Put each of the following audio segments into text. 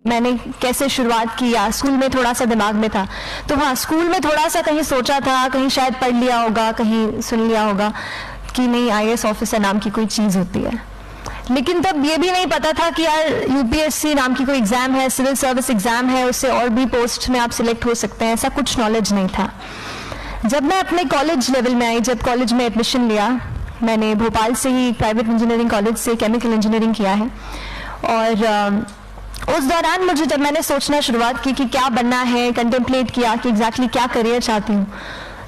मैंने कैसे शुरुआत की, या स्कूल में थोड़ा सा दिमाग में था। तो हाँ, स्कूल में थोड़ा सा कहीं सोचा था, कहीं शायद पढ़ लिया होगा, कहीं सुन लिया होगा कि नहीं IAS ऑफिसर नाम की कोई चीज़ होती है। लेकिन तब ये भी नहीं पता था कि यार UPSC नाम की कोई एग्ज़ाम है, सिविल सर्विस एग्ज़ाम है, उससे और भी पोस्ट में आप सिलेक्ट हो सकते हैं, ऐसा कुछ नॉलेज नहीं था। जब मैं अपने कॉलेज लेवल में आई, जब कॉलेज में एडमिशन लिया, मैंने भोपाल से ही प्राइवेट इंजीनियरिंग कॉलेज से केमिकल इंजीनियरिंग किया है। और उस दौरान मुझे जब मैंने सोचना शुरुआत की कि क्या बनना है, कंटेम्पलेट किया कि एग्जैक्टली क्या करियर चाहती हूँ,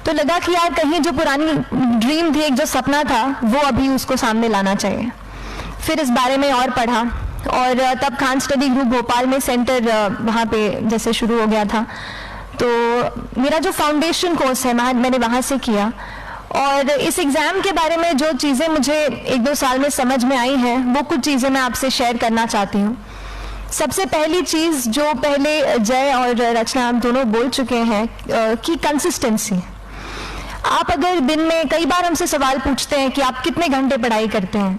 तो लगा कि यार कहीं जो पुरानी ड्रीम थी, एक जो सपना था, वो अभी उसको सामने लाना चाहिए। फिर इस बारे में और पढ़ा, और तब खान स्टडी ग्रुप भोपाल में सेंटर वहाँ पे जैसे शुरू हो गया था, तो मेरा जो फाउंडेशन कोर्स है मैंने वहाँ से किया। और इस एग्ज़ाम के बारे में जो चीज़ें मुझे 1-2 साल में समझ में आई हैं, वो कुछ चीज़ें मैं आपसे शेयर करना चाहती हूँ। सबसे पहली चीज़ जो पहले जय और रचना आप दोनों बोल चुके हैं कि कंसिस्टेंसी। आप अगर दिन में, कई बार हमसे सवाल पूछते हैं कि आप कितने घंटे पढ़ाई करते हैं,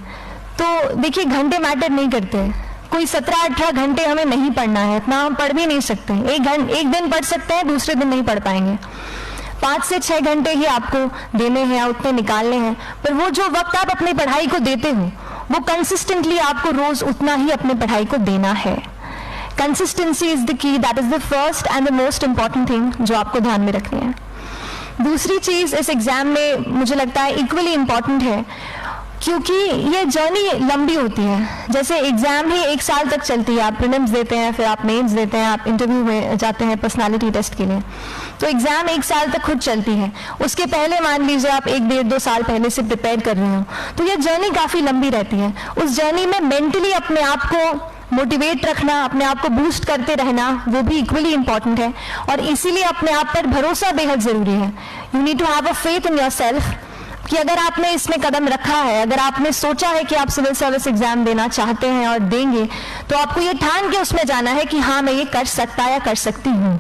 तो देखिए घंटे मैटर नहीं करते। कोई 17-18 घंटे हमें नहीं पढ़ना है, इतना हम पढ़ भी नहीं सकते। एक दिन पढ़ सकते हैं, दूसरे दिन नहीं पढ़ पाएंगे। 5 से 6 घंटे ही आपको देने हैं, उतने निकालने हैं। पर वो जो वक्त आप अपनी पढ़ाई को देते हो, वो कंसिस्टेंटली आपको रोज उतना ही अपनी पढ़ाई को देना है। Consistency is the key, that is the first and the most important thing जो आपको ध्यान में रखनी है। दूसरी चीज इस एग्जाम में मुझे लगता है इक्वली इंपॉर्टेंट है, क्योंकि ये जर्नी लंबी होती है। जैसे एग्जाम ही 1 साल तक चलती है, आप प्रीलिम्स देते हैं, फिर आप मेंस देते हैं, आप इंटरव्यू में जाते हैं पर्सनालिटी टेस्ट के लिए, तो एग्जाम 1 साल तक खुद चलती है। उसके पहले मान लीजिए आप 1-1.5-2 साल पहले से प्रिपेयर कर रहे हो, तो ये जर्नी काफ़ी लंबी रहती है। उस जर्नी में मेंटली अपने आप को मोटिवेट रखना, अपने आप को बूस्ट करते रहना, वो भी इक्वली इंपॉर्टेंट है। और इसीलिए अपने आप पर भरोसा बेहद ज़रूरी है। You need to have a faith in yourself कि अगर आपने इसमें कदम रखा है, अगर आपने सोचा है कि आप सिविल सर्विस एग्जाम देना चाहते हैं और देंगे, तो आपको ये ठान के उसमें जाना है कि हाँ मैं ये कर सकता या कर सकती हूँ।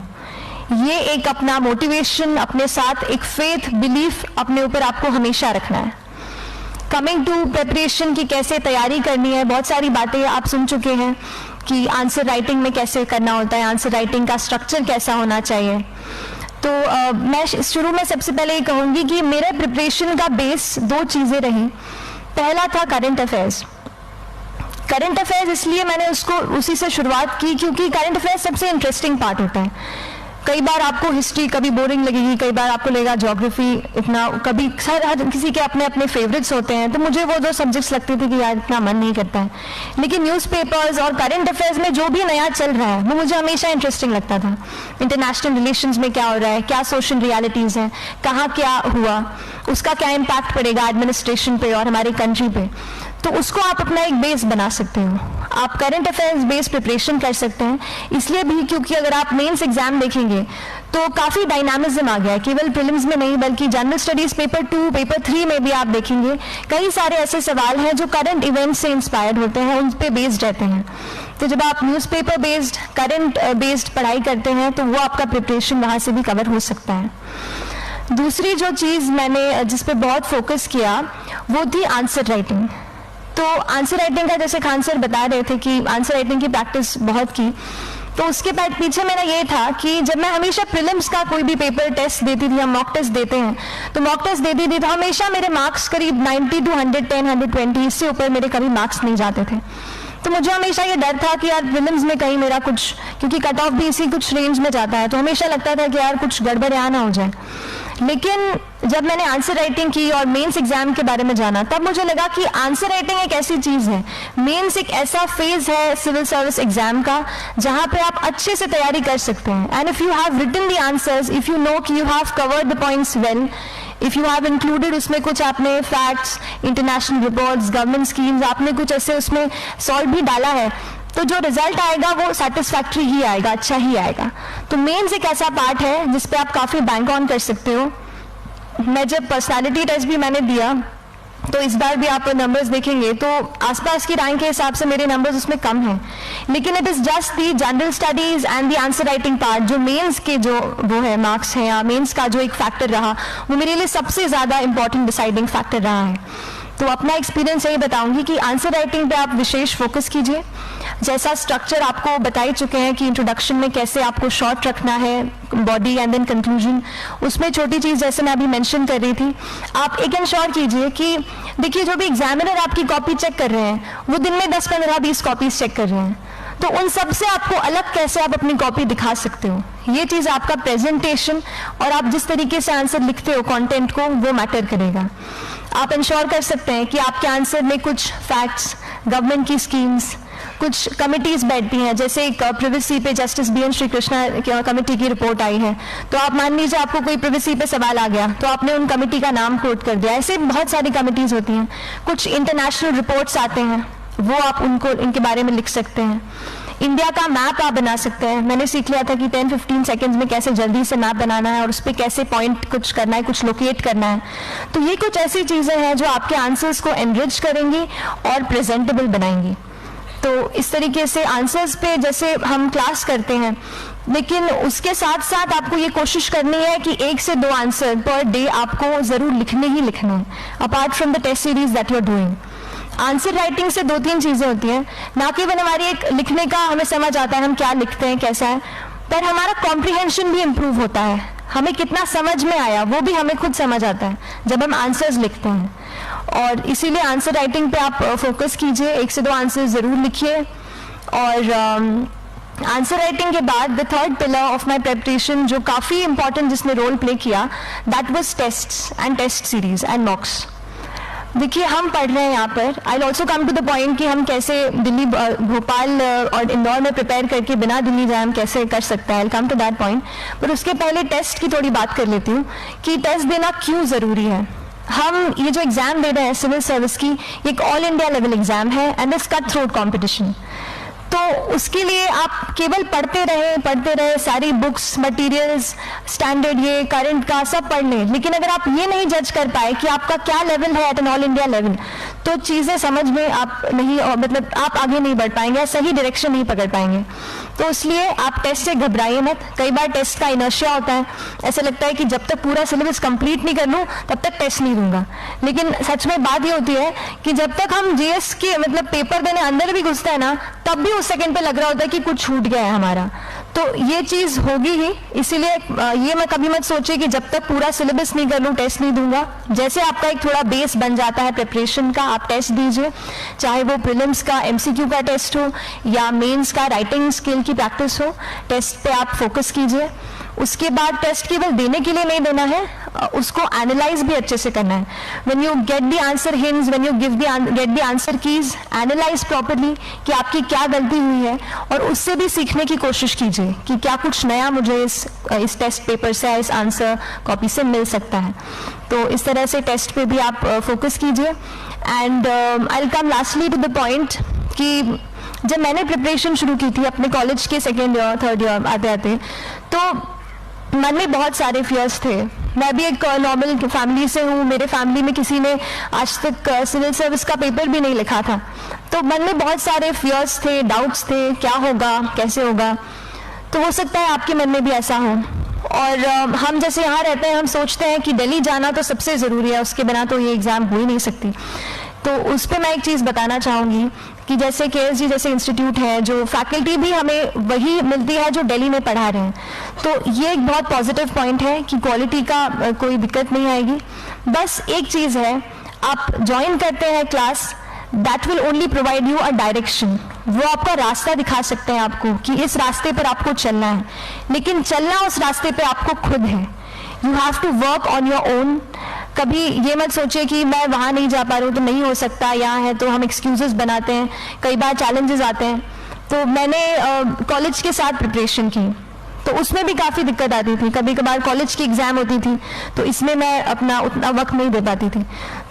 ये एक अपना मोटिवेशन, अपने साथ एक फेथ, बिलीफ अपने ऊपर आपको हमेशा रखना है। कमिंग टू प्रिपरेशन की कैसे तैयारी करनी है, बहुत सारी बातें आप सुन चुके हैं कि आंसर राइटिंग में कैसे करना होता है, आंसर राइटिंग का स्ट्रक्चर कैसा होना चाहिए। तो मैं शुरू में सबसे पहले ये कहूँगी कि मेरे प्रिपरेशन का बेस 2 चीज़ें रही। पहला था करंट अफेयर्स। करंट अफेयर्स इसलिए मैंने उसी से शुरुआत की क्योंकि करंट अफेयर्स सबसे इंटरेस्टिंग पार्ट होता है। कई बार आपको हिस्ट्री कभी बोरिंग लगेगी, कई बार आपको लगेगा ज्योग्राफी इतना, कभी हर किसी के अपने अपने फेवरेट्स होते हैं। तो मुझे वो 2 सब्जेक्ट्स लगते थे कि यार इतना मन नहीं करता है, लेकिन न्यूज़पेपर्स और करंट अफेयर्स में जो भी नया चल रहा है वो मुझे हमेशा इंटरेस्टिंग लगता था। इंटरनेशनल रिलेशंस में क्या हो रहा है, क्या सोशल रियलिटीज़ हैं, कहाँ क्या हुआ, उसका क्या इम्पैक्ट पड़ेगा एडमिनिस्ट्रेशन पे और हमारी कंट्री पे, तो उसको आप अपना एक बेस बना सकते हो। आप करंट अफेयर्स बेस प्रिपरेशन कर सकते हैं, इसलिए भी क्योंकि अगर आप मेंस एग्जाम देखेंगे तो काफ़ी डायनामिज्म आ गया है, केवल प्रीलिम्स में नहीं बल्कि जनरल स्टडीज़ पेपर 2, पेपर 3 में भी आप देखेंगे कई सारे ऐसे सवाल हैं जो करंट इवेंट्स से इंस्पायर्ड होते हैं, उन पे बेस्ड रहते हैं। तो जब आप न्यूज़पेपर बेस्ड, करंट बेस्ड पढ़ाई करते हैं तो वो आपका प्रिपरेशन वहाँ से भी कवर हो सकता है। दूसरी जो चीज़ मैंने जिस पे बहुत फोकस किया वो थी आंसर राइटिंग। तो आंसर राइटिंग का जैसे खान सर बता रहे थे कि आंसर राइटिंग की प्रैक्टिस बहुत की, तो उसके बाद पीछे मेरा ये था कि जब मैं हमेशा प्रीलिम्स का कोई भी पेपर टेस्ट देती थी, हम मॉक टेस्ट देते हैं, तो मॉक टेस्ट देती थी तो हमेशा मेरे मार्क्स करीब 90 to 110, 120, इससे ऊपर मेरे कभी मार्क्स नहीं जाते थे। तो मुझे हमेशा ये डर था कि यार प्रीलिम्स में कहीं मेरा कुछ, क्योंकि कट ऑफ भी इसी कुछ रेंज में जाता है, तो हमेशा लगता था कि यार कुछ गड़बड़ यहाँ ना हो जाए। लेकिन जब मैंने आंसर राइटिंग की और मेंस एग्जाम के बारे में जाना, तब मुझे लगा कि आंसर राइटिंग एक ऐसी चीज़ है, मेंस एक ऐसा फेज है सिविल सर्विस एग्जाम का जहाँ पे आप अच्छे से तैयारी कर सकते हैं। And if you have written the answers, if you know कि you have covered the points well, if you have included उसमें कुछ आपने facts, international reports, government schemes, आपने कुछ ऐसे उसमें सॉल्व भी डाला है, तो जो रिजल्ट आएगा वो सेटिस्फैक्ट्री ही आएगा, अच्छा ही आएगा। तो मेंस एक ऐसा पार्ट है जिस पे आप काफ़ी बैंक ऑन कर सकते हो। मैं जब पर्सनालिटी टेस्ट भी मैंने दिया तो इस बार भी आप नंबर्स देखेंगे तो आसपास की रैंक के हिसाब से मेरे नंबर्स उसमें कम हैं, लेकिन it is just the general studies and the answer writing part, जो मेंस के जो वो है मार्क्स हैं या मेंस का जो एक फैक्टर रहा, वो मेरे लिए सबसे ज़्यादा इंपॉर्टेंट डिसाइडिंग फैक्टर रहा है। तो अपना एक्सपीरियंस यही बताऊंगी कि आंसर राइटिंग पे आप विशेष फोकस कीजिए। जैसा स्ट्रक्चर आपको बता ही चुके हैं कि इंट्रोडक्शन में कैसे आपको शॉर्ट रखना है, बॉडी एंड देन कंक्लूजन। उसमें छोटी चीज़ जैसे मैं अभी मेंशन कर रही थी, आप एक इंश्योर कीजिए कि देखिए जो भी एग्जामिनर आपकी कॉपी चेक कर रहे हैं वो दिन में 10, 15, 20 कॉपीज चेक कर रहे हैं, तो उन सब से आपको अलग कैसे आप अपनी कॉपी दिखा सकते हो, ये चीज़ आपका प्रेजेंटेशन और आप जिस तरीके से आंसर लिखते हो कंटेंट को, वो मैटर करेगा। आप इंश्योर कर सकते हैं कि आपके आंसर में कुछ फैक्ट्स, गवर्नमेंट की स्कीम्स, कुछ कमिटीज बैठती हैं, जैसे एक प्रिवेसी पे justice B N Srikrishna committee की रिपोर्ट आई है, तो आप मान लीजिए आपको कोई प्रिवेसी पे सवाल आ गया तो आपने उन कमेटी का नाम कोट कर दिया। ऐसे बहुत सारी कमिटीज होती हैं। कुछ इंटरनेशनल रिपोर्ट्स आते हैं, वो आप उनको इनके बारे में लिख सकते हैं। इंडिया का मैप आप बना सकते हैं। मैंने सीख लिया था कि 10-15 सेकंड्स में कैसे जल्दी से मैप बनाना है और उस पर कैसे पॉइंट कुछ करना है, कुछ लोकेट करना है। तो ये कुछ ऐसी चीज़ें हैं जो आपके आंसर्स को एनरिच करेंगी और प्रेजेंटेबल बनाएंगी। तो इस तरीके से आंसर्स पे जैसे हम क्लास करते हैं, लेकिन उसके साथ साथ आपको ये कोशिश करनी है कि 1 से 2 आंसर पर डे आपको ज़रूर लिखने ही लिखने हैं, apart from the test series that you are doing. Answer writing से 2-3 चीज़ें होती हैं, ना केवल हमारी एक लिखने का हमें समझ आता है हम क्या लिखते हैं कैसा है, पर हमारा कॉम्प्रिहेंशन भी इम्प्रूव होता है। हमें कितना समझ में आया वो भी हमें खुद समझ आता है जब हम आंसर्स लिखते हैं। और इसीलिए आंसर राइटिंग पे आप फोकस कीजिए, 1 से 2 आंसर ज़रूर लिखिए। और आंसर राइटिंग के बाद the third pillar of my preparation जो काफ़ी इंपॉर्टेंट जिसने रोल प्ले किया, that was tests and test series and mocks. देखिए हम पढ़ रहे हैं यहाँ पर, I also come to the point कि हम कैसे दिल्ली, भोपाल और इंदौर में प्रिपेयर करके बिना दिल्ली जाए हम कैसे कर सकते हैं, आई कम टू दैट पॉइंट। पर उसके पहले टेस्ट की थोड़ी बात कर लेती हूँ कि टेस्ट देना क्यों ज़रूरी है। हम ये जो एग्ज़ाम दे रहे हैं सिविल सर्विस की, ये एक ऑल इंडिया लेवल एग्ज़ाम है and it's cut throat competition. तो उसके लिए आप केवल पढ़ते रहे, सारी बुक्स, मटेरियल्स, स्टैंडर्ड ये करंट का सब पढ़ लें, लेकिन अगर आप ये नहीं जज कर पाए कि आपका क्या लेवल है at an all India level, तो चीज़ें समझ में आप नहीं, मतलब आप आगे नहीं बढ़ पाएंगे, सही डायरेक्शन नहीं पकड़ पाएंगे। तो इसलिए आप टेस्ट से घबराइए मत। कई बार टेस्ट का इनर्शिया होता है, ऐसा लगता है कि जब तक पूरा सिलेबस कंप्लीट नहीं कर लूँ तब तक टेस्ट नहीं दूंगा, लेकिन सच में बात ये होती है कि जब तक हम जीएस के मतलब पेपर देने अंदर भी घुसते हैं ना, तब भी उस सेकंड पे लग रहा होता है कि कुछ छूट गया है हमारा। तो ये चीज़ होगी ही, इसीलिए ये मैं कभी मत सोचिए कि जब तक पूरा सिलेबस नहीं कर लूँ टेस्ट नहीं दूंगा। जैसे आपका एक थोड़ा बेस बन जाता है प्रिपरेशन का, आप टेस्ट दीजिए, चाहे वो प्रीलिम्स का एमसीक्यू का टेस्ट हो या मेंस का राइटिंग स्किल की प्रैक्टिस हो, टेस्ट पे आप फोकस कीजिए। उसके बाद टेस्ट केवल देने के लिए नहीं देना है, उसको एनालाइज भी अच्छे से करना है। When you get the answer hints, when you get the answer keys, analyse properly कि आपकी क्या गलती हुई है और उससे भी सीखने की कोशिश कीजिए कि क्या कुछ नया मुझे इस टेस्ट पेपर से, इस आंसर कॉपी से मिल सकता है। तो इस तरह से टेस्ट पे भी आप फोकस कीजिए। And I will come lastly to the point कि जब मैंने प्रिपरेशन शुरू की थी अपने कॉलेज के 2nd ईयर 3rd ईयर आते आते, तो मन में बहुत सारे फियर्स थे। मैं भी एक नॉर्मल फैमिली से हूँ, मेरे फैमिली में किसी ने आज तक सिविल सर्विस का पेपर भी नहीं लिखा था, तो मन में बहुत सारे फियर्स थे, डाउट्स थे, क्या होगा, कैसे होगा। तो हो सकता है आपके मन में भी ऐसा हो। और हम जैसे यहाँ रहते हैं, हम सोचते हैं कि दिल्ली जाना तो सबसे ज़रूरी है, उसके बिना तो ये एग्ज़ाम हो ही नहीं सकती। तो उस पर मैं एक चीज़ बताना चाहूँगी कि जैसे KSG जैसे इंस्टीट्यूट है, जो फैकल्टी भी हमें वही मिलती है जो दिल्ली में पढ़ा रहे हैं, तो ये एक बहुत पॉजिटिव पॉइंट है कि क्वालिटी का कोई दिक्कत नहीं आएगी। बस एक चीज़ है, आप ज्वाइन करते हैं class, that will only provide you a direction. वो आपका रास्ता दिखा सकते हैं आपको कि इस रास्ते पर आपको चलना है, लेकिन चलना उस रास्ते पर आपको खुद है। You have to work on your own. कभी ये मत सोचिए कि मैं वहाँ नहीं जा पा रहा हूँ तो नहीं हो सकता, यहाँ है, तो हम एक्सक्यूजेस बनाते हैं। कई बार चैलेंजेस आते हैं। तो मैंने कॉलेज के साथ प्रिपरेशन की, तो उसमें भी काफ़ी दिक्कत आती थी। कभी कभार कॉलेज की एग्ज़ाम होती थी तो इसमें मैं अपना उतना वक्त नहीं दे पाती थी।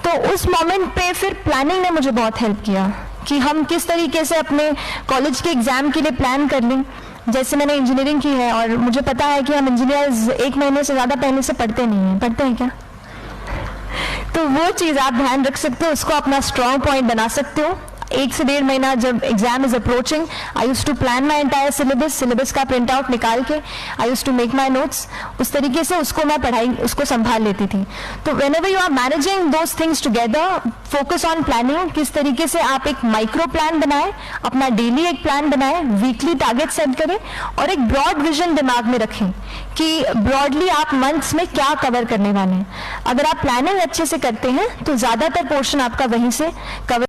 तो उस मोमेंट पे फिर प्लानिंग ने मुझे बहुत हेल्प किया कि हम किस तरीके से अपने कॉलेज के एग्ज़ाम के लिए प्लान कर लें। जैसे मैंने इंजीनियरिंग की है और मुझे पता है कि हम इंजीनियर्स 1 महीने से ज़्यादा पहले से पढ़ते नहीं हैं, पढ़ते हैं क्या? तो वो चीज़ आप ध्यान रख सकते हो, उसको अपना स्ट्रॉन्ग पॉइंट बना सकते हो। 1 से 1.5 महीना जब exam is approaching, I used to plan my entire syllabus का प्रिंट आउट निकाल के I used to make my notes, उस तरीके से उसको मैं उसको संभाल लेती थी। तो whenever you are managing those things together, focus on planning, किस तरीके से आप एक माइक्रो प्लान बनाएं, अपना डेली एक प्लान बनाएं, वीकली टारगेट सेट करें और एक ब्रॉड विजन दिमाग में रखें कि ब्रॉडली आप मंथ्स में क्या कवर करने वाले हैं। अगर आप प्लानिंग अच्छे से करते हैं तो ज्यादातर पोर्शन आपका वहीं से कवर